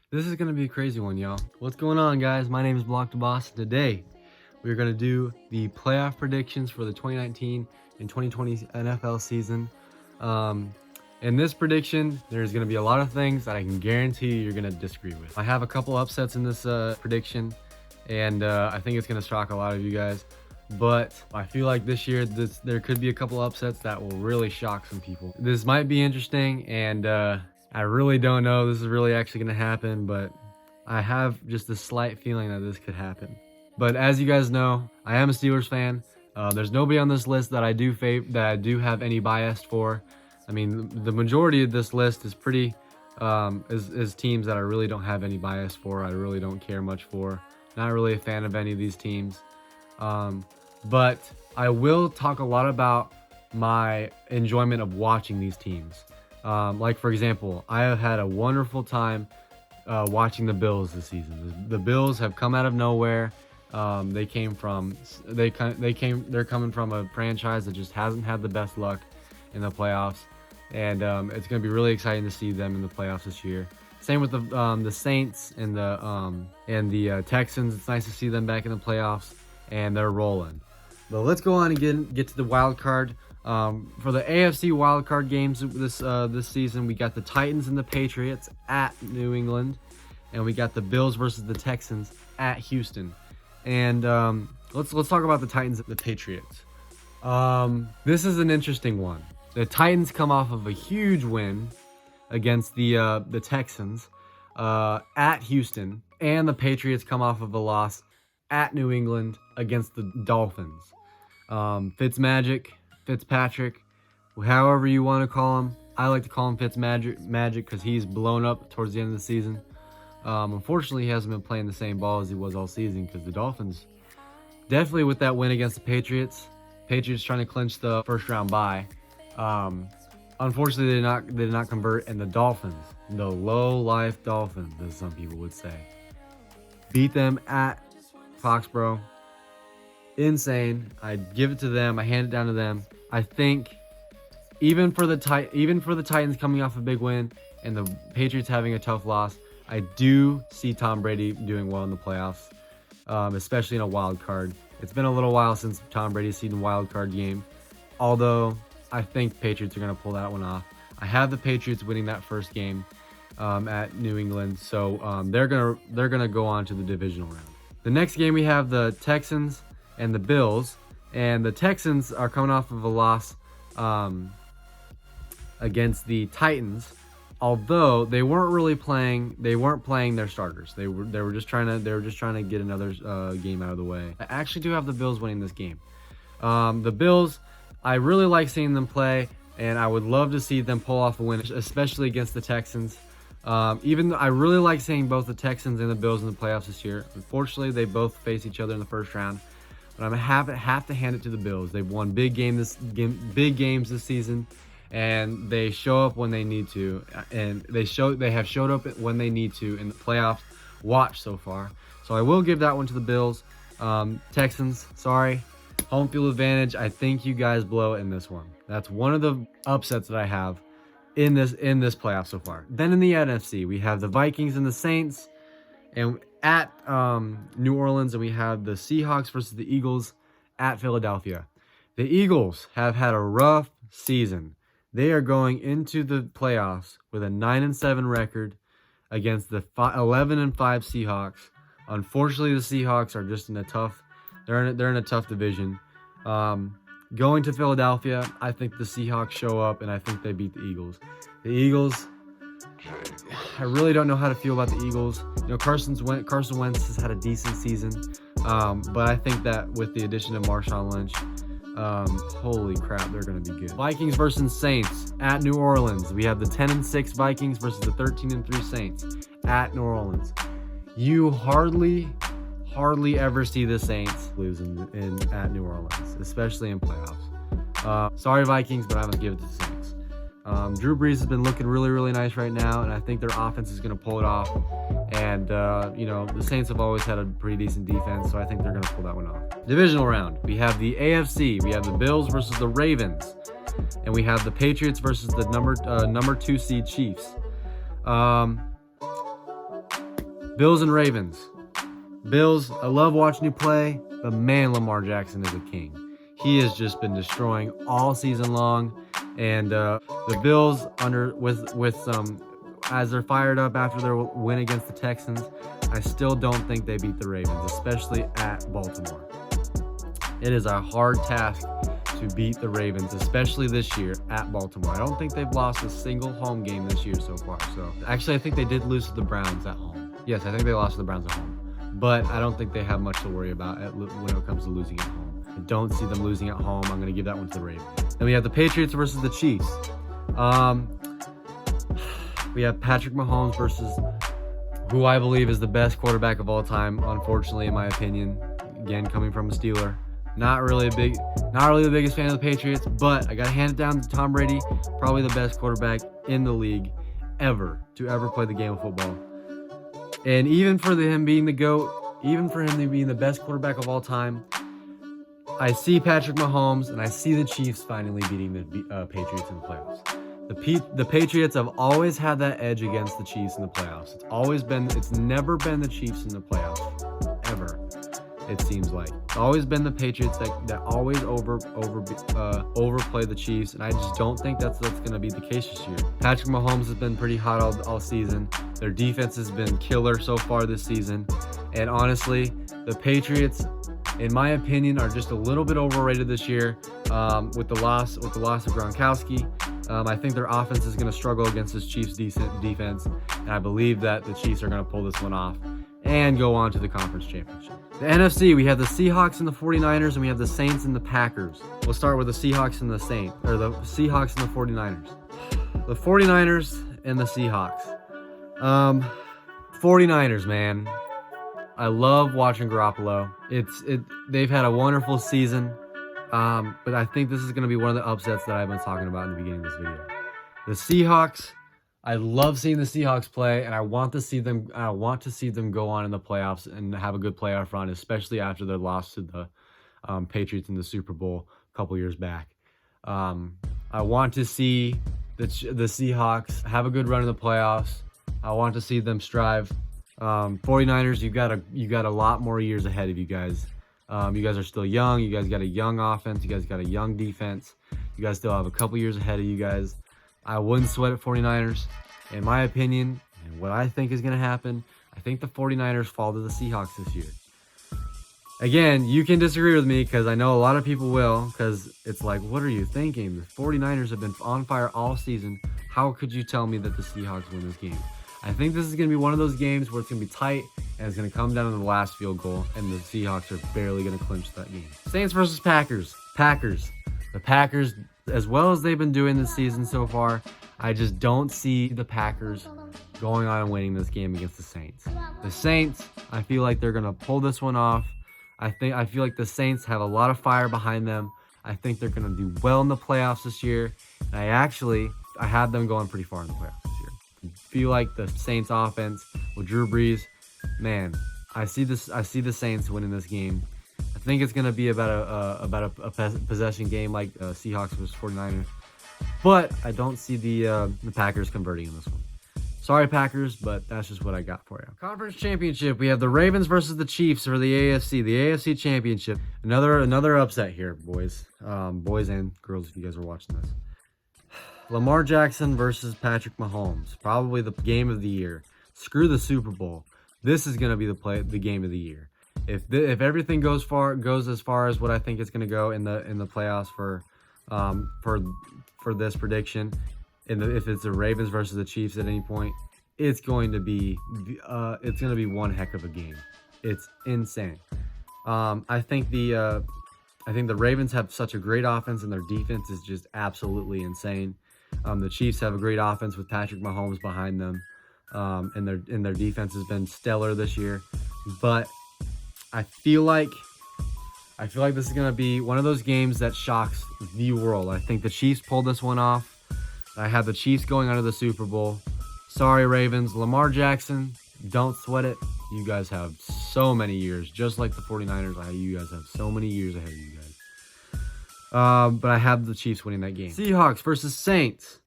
This is going to be a crazy one, y'all. What's going on, guys? My name is Block the Boss. Today, we're going to do the playoff predictions for the 2019 and 2020 NFL season. In this prediction, there's going to be a lot of things that I can guarantee you're going to disagree with. I have a couple upsets in this prediction, and I think it's going to shock a lot of you guys. But I feel like this year, there could be a couple upsets that will really shock some people. This might be interesting, and I really don't know this is really actually going to happen, but I have just a slight feeling that this could happen. But as you guys know, I am a Steelers fan. There's nobody on this list that I do have any bias for. I mean, the majority of this list is pretty is teams that I really don't have any bias for. I really don't care much for. Not really a fan of any of these teams. But I will talk a lot about my enjoyment of watching these teams. Like, for example, I have had a wonderful time watching the Bills this season. The Bills have come out of nowhere. They're coming from a franchise that just hasn't had the best luck in the playoffs, and it's going to be really exciting to see them in the playoffs this year. Same with the Saints and the Texans. It's nice to see them back in the playoffs, and they're rolling. But let's go on and get to the wild card. For the AFC wildcard games this season, we got the Titans and the Patriots at New England, and we got the Bills versus the Texans at Houston. And let's talk about the Titans and the Patriots. This is an interesting one. The Titans come off of a huge win against the Texans at Houston, and the Patriots come off of a loss at New England against the Dolphins. Fitzpatrick, however you want to call him. I like to call him Fitzmagic because he's blown up towards the end of the season. Unfortunately, he hasn't been playing the same ball as he was all season because the Dolphins, definitely with that win against the Patriots trying to clinch the first round bye. Unfortunately, they did not convert, and the Dolphins, the low-life Dolphins, as some people would say, beat them at Foxborough. Insane. I give it to them. I hand it down to them. I think even for the Titans coming off a big win and the Patriots having a tough loss, I do see Tom Brady doing well in the playoffs, especially in a wild card. It's been a little while since Tom Brady's seen a wild card game, although I think Patriots are going to pull that one off. I have the Patriots winning that first game at New England, so they're gonna go on to the divisional round. The next game we have the Texans and the Bills, and the Texans are coming off of a loss against the Titans, although they weren't playing their starters. They were just trying to get another game out of the way. I actually do have the Bills winning this game. The Bills, I really like seeing them play, and I would love to see them pull off a win, especially against the Texans. Even though I really like seeing both the Texans and the Bills in the playoffs this year. Unfortunately, they both face each other in the first round. But I'm gonna have to hand it to the Bills. They've won big games this season, and they show up when they need to, and they have showed up when they need to in the playoffs watch so far. So I will give that one to the Bills. Texans, sorry, home field advantage. I think you guys blow it in this one. That's one of the upsets that I have in this playoff so far. Then in the NFC, we have the Vikings and the Saints, and at New Orleans, and we have the Seahawks versus the Eagles at Philadelphia. The Eagles have had a rough season. They are going into the playoffs with a 9-7 record against the 11-5 Seahawks. Unfortunately, the Seahawks are just in a tough. They're in a tough division. Going to Philadelphia, I think the Seahawks show up, and I think they beat the Eagles. The Eagles, I really don't know how to feel about the Eagles. You know, Carson Wentz has had a decent season, but I think that with the addition of Marshawn Lynch, holy crap, they're going to be good. Vikings versus Saints at New Orleans. We have the 10-6 Vikings versus the 13-3 Saints at New Orleans. You hardly ever see the Saints lose at New Orleans, especially in playoffs. Sorry, Vikings, but I'm going to give it to the Saints. Drew Brees has been looking really, really nice right now, and I think their offense is going to pull it off. And, the Saints have always had a pretty decent defense, so I think they're going to pull that one off. Divisional round. We have the AFC. We have the Bills versus the Ravens. And we have the Patriots versus the number 2 seed Chiefs. Bills and Ravens. Bills, I love watching you play, but man, Lamar Jackson is a king. He has just been destroying all season long, and the Bills as they're fired up after their win against the Texans, I still don't think they beat the Ravens, especially at Baltimore. It is a hard task to beat the Ravens, especially this year at Baltimore. I don't think they've lost a single home game this year so far. So actually, I think they did lose to the Browns at home. Yes, I think they lost to the Browns at home, but I don't think they have much to worry about when it comes to losing at home. I don't see them losing at home. I'm going to give that one to the Ravens. Then we have the Patriots versus the Chiefs. We have Patrick Mahomes versus who I believe is the best quarterback of all time, unfortunately, in my opinion. Again, coming from a Steeler. Not really the biggest fan of the Patriots, but I got to hand it down to Tom Brady, probably the best quarterback in the league to ever play the game of football. And even for him being the GOAT, even for him being the best quarterback of all time, I see Patrick Mahomes and I see the Chiefs finally beating the Patriots in the playoffs. The Patriots have always had that edge against the Chiefs in the playoffs. It's never been the Chiefs in the playoffs, ever. It seems like it's always been the Patriots that always overplay the Chiefs, and I just don't think that's going to be the case this year. Patrick Mahomes has been pretty hot all season. Their defense has been killer so far this season, and honestly, the Patriots, in my opinion, are just a little bit overrated this year with the loss of Gronkowski. I think their offense is going to struggle against this Chiefs decent defense, and I believe that the Chiefs are going to pull this one off and go on to the conference championship. The NFC, we have the Seahawks and the 49ers, and we have the Saints and the Packers. We'll start with the Seahawks and the Seahawks and the 49ers. The 49ers and the Seahawks. 49ers, man. I love watching Garoppolo. They've had a wonderful season, but I think this is going to be one of the upsets that I've been talking about in the beginning of this video. The Seahawks, I love seeing the Seahawks play, and I want to see them go on in the playoffs and have a good playoff run, especially after their loss to the Patriots in the Super Bowl a couple years back. I want to see the Seahawks have a good run in the playoffs. I want to see them strive. 49ers, you got a lot more years ahead of you guys. You guys are still young. You guys got a young offense. You guys got a young defense. You guys still have a couple years ahead of you guys. I wouldn't sweat at 49ers. In my opinion, and what I think is going to happen, I think the 49ers fall to the Seahawks this year. Again, you can disagree with me because I know a lot of people will, because it's like, what are you thinking? The 49ers have been on fire all season. How could you tell me that the Seahawks win this game? I think this is going to be one of those games where it's going to be tight and it's going to come down to the last field goal, and the Seahawks are barely going to clinch that game. Saints versus Packers. The Packers, as well as they've been doing this season so far, I just don't see the Packers going on and winning this game against the Saints. The Saints, I feel like they're going to pull this one off. I feel like the Saints have a lot of fire behind them. I think they're going to do well in the playoffs this year. And I have them going pretty far in the playoffs this year. I feel like the Saints offense with Drew Brees, man, I see the Saints winning this game. I think it's going to be about a possession game like Seahawks versus 49ers. But I don't see the Packers converting in this one. Sorry, Packers, but that's just what I got for you. Conference championship, we have the Ravens versus the Chiefs for the AFC championship. Another upset here, boys. Boys and girls, if you guys are watching this. Lamar Jackson versus Patrick Mahomes, probably the game of the year. Screw the Super Bowl. This is going to be the game of the year. If everything goes as far as what I think it's going to go in the playoffs for this prediction, if it's the Ravens versus the Chiefs at any point, it's going to be one heck of a game. It's insane. I think the Ravens have such a great offense, and their defense is just absolutely insane. The Chiefs have a great offense with Patrick Mahomes behind them, and their defense has been stellar this year. But I feel like this is going to be one of those games that shocks the world. I think the Chiefs pulled this one off. I have the Chiefs going on to the Super Bowl. Sorry, Ravens. Lamar Jackson, don't sweat it. You guys have so many years. Just like the 49ers, you guys have so many years ahead of you guys. But I have the Chiefs winning that game. Seahawks versus Saints.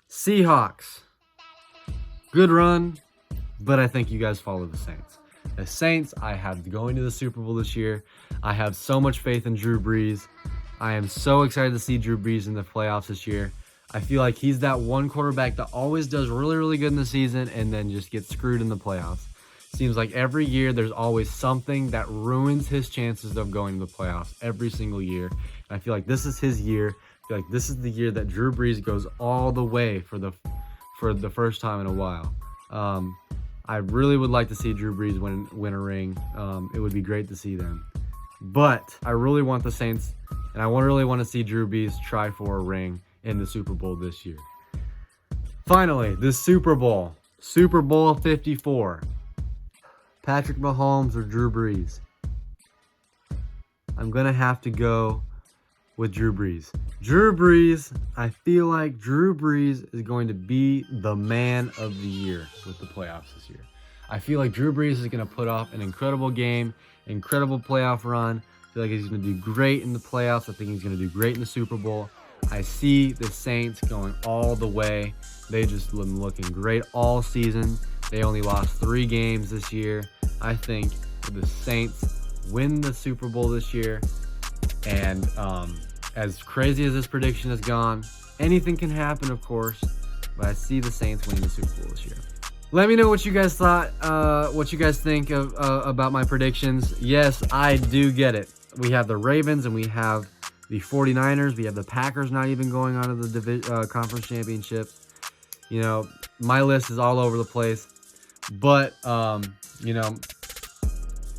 Seahawks. Good run. but I think you guys follow the Saints. The Saints, I have going to the Super Bowl this year. I have so much faith in Drew Brees. I am so excited to see Drew Brees in the playoffs this year. I feel like he's that one quarterback that always does really, really good in the season and then just gets screwed in the playoffs. Seems like every year there's always something that ruins his chances of going to the playoffs every single year. And I feel like this is his year. I feel like this is the year that Drew Brees goes all the way for the first time in a while. I really would like to see Drew Brees win a ring. It would be great to see them. But I really want the Saints, and I really want to see Drew Brees try for a ring in the Super Bowl this year. Finally, the Super Bowl. Super Bowl 54. Patrick Mahomes or Drew Brees? I'm going to have to go with Drew Brees. Drew Brees, I feel like Drew Brees is going to be the man of the year with the playoffs this year. I feel like Drew Brees is going to put off an incredible game, incredible playoff run. I feel like he's going to do great in the playoffs. I think he's going to do great in the Super Bowl. I see the Saints going all the way. They just been looking great all season. They only lost 3 games this year. I think the Saints win the Super Bowl this year. And as crazy as this prediction has gone, anything can happen, of course. But I see the Saints winning the Super Bowl this year. Let me know what you guys thought, what you guys think of about my predictions. Yes, I do get it. We have the Ravens and we have the 49ers. We have the Packers not even going on to the conference championship. You know, my list is all over the place. But, you know,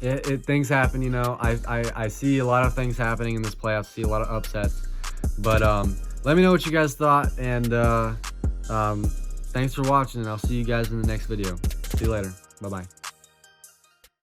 things happen, you know. I see a lot of things happening in this playoff. See a lot of upsets. But let me know what you guys thought. And thanks for watching. And I'll see you guys in the next video. See you later. Bye-bye.